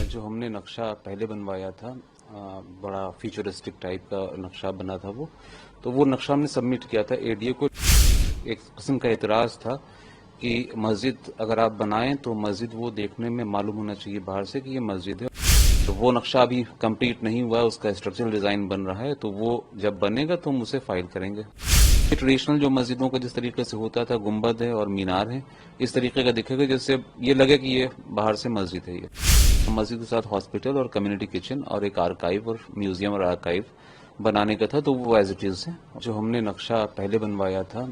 जो हमने नक्शा पहले बनवाया था बड़ा फ्यूचरिस्टिक टाइप का नक्शा बना था वो नक्शा हमने सबमिट किया था एडीए को। एक किस्म का एतराज़ था कि मस्जिद अगर आप बनाएं तो मस्जिद वो देखने में मालूम होना चाहिए बाहर से कि ये मस्जिद है। तो वो नक्शा अभी कंप्लीट नहीं हुआ है, उसका स्ट्रक्चरल डिज़ाइन बन रहा है, तो वो जब बनेगा तो हम उसे फाइल करेंगे। ट्रेडिशनल जो मस्जिदों का जिस तरीके से होता था, गुंबद है और मीनार है, इस तरीके का दिखेगा जैसे ये लगे कि ये बाहर से मस्जिद है। ये मस्जिद के साथ हॉस्पिटल और कम्युनिटी किचन और एक आर्काइव और म्यूजियम और आर्काइव बनाने का था, तो वो एज इट इज़ है। जो हमने नक्शा पहले बनवाया था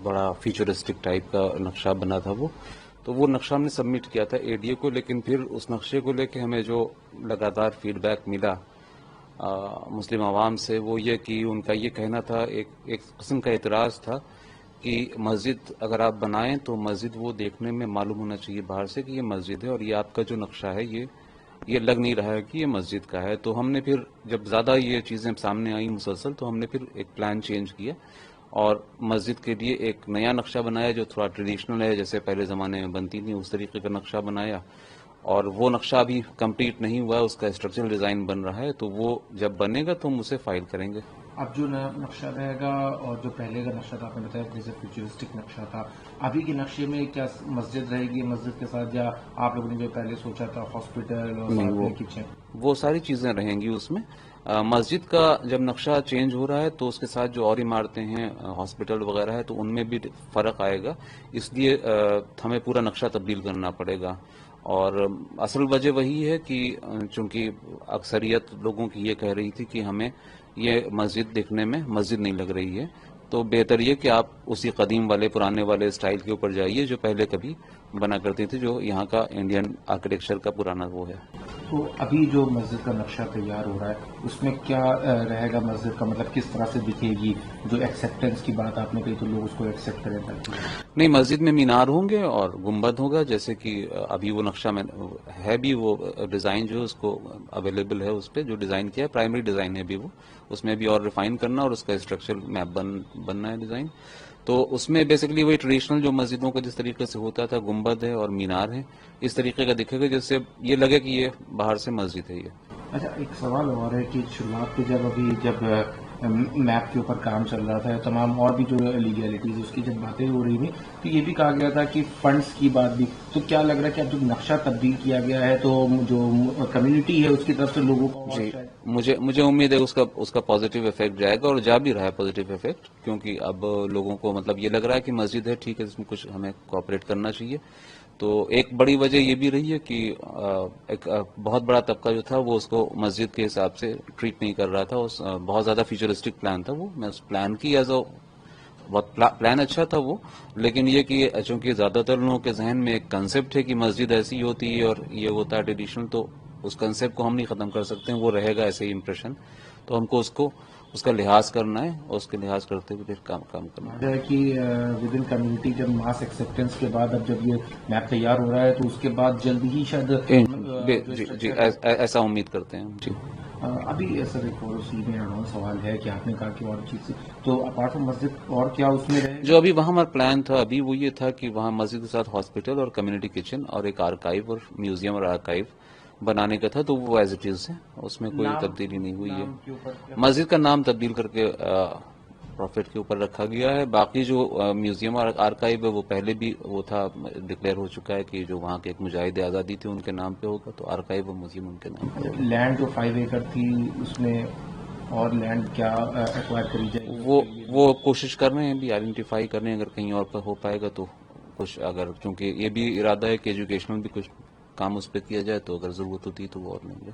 बड़ा फ्यूचरिस्टिक टाइप का नक्शा बना था वो नक्शा हमने सबमिट किया था एडीए को। लेकिन फिर उस नक्शे को लेके हमें जो लगातार फीडबैक मिला मुस्लिम आवाम से, वो ये कि उनका ये कहना था, एक किस्म का एतराज़ था कि मस्जिद अगर आप बनाएं तो मस्जिद वो देखने में मालूम होना चाहिए बाहर से कि ये मस्जिद है, और ये आपका जो नक्शा है ये लग नहीं रहा है कि ये मस्जिद का है। तो हमने फिर जब ज़्यादा ये चीज़ें सामने आई मुसलसल, तो हमने फिर एक प्लान चेंज किया और मस्जिद के लिए एक नया नक्शा बनाया जो थोड़ा ट्रेडिशनल है, जैसे पहले ज़माने में बनती थी उस तरीके का नक्शा बनाया। और वो नक्शा अभी कंप्लीट नहीं हुआ है, उसका स्ट्रक्चरल डिज़ाइन बन रहा है, तो वो जब बनेगा तो हम उसे फाइल करेंगे। अब जो नया नक्शा रहेगा और जो पहले का नक्शा था, आपने बताया जैसे फ्यूचरिस्टिक नक्शा था, अभी के नक्शे में क्या मस्जिद रहेगी मस्जिद के साथ, या आप लोगों ने जो पहले सोचा था हॉस्पिटल और नहीं, साथ में किचन? वो सारी चीज़ें रहेंगी उसमें। मस्जिद का जब नक्शा चेंज हो रहा है तो उसके साथ जो और इमारतें हैं, हॉस्पिटल वगैरह है, तो उनमें भी फ़र्क आएगा, इसलिए हमें पूरा नक्शा तब्दील करना पड़ेगा। और असल वजह वही है कि चूंकि अक्सरियत लोगों की ये कह रही थी कि हमें ये मस्जिद देखने में मस्जिद नहीं लग रही है, तो बेहतर ये कि आप उसी कदीम वाले पुराने वाले स्टाइल के ऊपर जाइए जो पहले कभी बना करती थी, जो यहाँ का इंडियन आर्किटेक्चर का पुराना वो है। तो अभी जो मस्जिद का नक्शा तैयार हो रहा है उसमें क्या रहेगा मस्जिद का, मतलब किस तरह से दिखेगी? जो एक्सेप्टेंस की बात आपने कही तो लोग उसको एक्सेप्ट करें ताकि नहीं, मस्जिद में मीनार होंगे और गुंबद होगा, जैसे कि अभी वो नक्शा में है भी, वो डिज़ाइन जो है उसको अवेलेबल है, उस पर जो डिज़ाइन किया है प्राइमरी डिज़ाइन है अभी वो, उसमें भी और रिफाइन करना और उसका स्ट्रक्चरल मैप बनना है डिज़ाइन। तो उसमें बेसिकली वही ट्रेडिशनल जो मस्जिदों का जिस तरीके से होता था, गुंबद है और मीनार है, इस तरीके का दिखेगा जैसे ये लगे कि ये बाहर से मस्जिद है। ये अच्छा, एक सवाल और है कि शुरुआत पे जब मैप के ऊपर काम चल रहा था, तमाम और भी जो लीगैलिटीज उसकी जब बातें हो रही थी, तो ये भी कहा गया था कि फंड्स की बात भी, तो क्या लग रहा है कि अब जब नक्शा तब्दील किया गया है तो जो कम्युनिटी है उसकी तरफ से लोगों को जी, मुझे उम्मीद है उसका पॉजिटिव इफेक्ट जाएगा, और जा भी रहा है पॉजिटिव इफेक्ट, क्योंकि अब लोगों को मतलब ये लग रहा है कि मस्जिद है, ठीक है, इसमें कुछ हमें कोऑपरेट करना चाहिए। तो एक बड़ी वजह ये भी रही है कि एक बहुत बड़ा तबका जो था वो उसको मस्जिद के हिसाब से ट्रीट नहीं कर रहा था। बहुत ज़्यादा फ्यूचरिस्टिक प्लान था वो, मैं उस प्लान की बहुत प्लान अच्छा था वो, लेकिन ये कि चूंकि ज़्यादातर लोगों के जहन में एक कंसेप्ट है कि मस्जिद ऐसी होती है और ये होता है ट्रेडिशनल, तो उस कंसेप्ट को हम नहीं ख़त्म कर सकते हैं, वो रहेगा ऐसे ही इम्प्रेशन। तो हमको उसका लिहाज करना है और उसके लिहाज करते हुए फिर काम करना है कि विद इन कम्युनिटी जब मास एक्सेप्टेंस के बाद अब जब ये मैप तैयार हो रहा है तो उसके बाद जल्दी ही शायद जी, ऐसा उम्मीद करते हैं जी। अभी सर एक और उसी में एडवांस सवाल है कि आपने कहा कि और चीज़, तो अपार्ट फ्रॉम मस्जिद और क्या उसमें रहे? जो अभी वहाँ हमारा प्लान था अभी वो ये था कि वहाँ मस्जिद के साथ हॉस्पिटल और कम्युनिटी किचन और एक आर्काइव और म्यूजियम और आर्काइव बनाने का था, तो वो एज इट इज़ है, उसमें कोई तब्दीली नहीं हुई है। मस्जिद का नाम तब्दील करके प्रॉफिट के ऊपर रखा गया है। बाकी जो म्यूजियम और आर्काइव है वो पहले भी वो था, डिक्लेयर हो चुका है कि जो वहाँ के एक मुजाहिद आज़ादी थे उनके नाम पे होगा, तो आर्काइव और म्यूजियम उनके नाम पे होगा। लैंड जो 5 एकड़ थी उसमें और लैंड क्या एक्वायर करी जाएगी? वो कोशिश कर रहे हैं, भी आइडेंटिफाई कर रहे हैं, अगर कहीं और पर हो पाएगा तो कुछ, अगर क्योंकि ये भी इरादा है कि एजुकेशनल भी कुछ काम उस पर किया जाए, तो अगर ज़रूरत होती तो वो और लेंगे।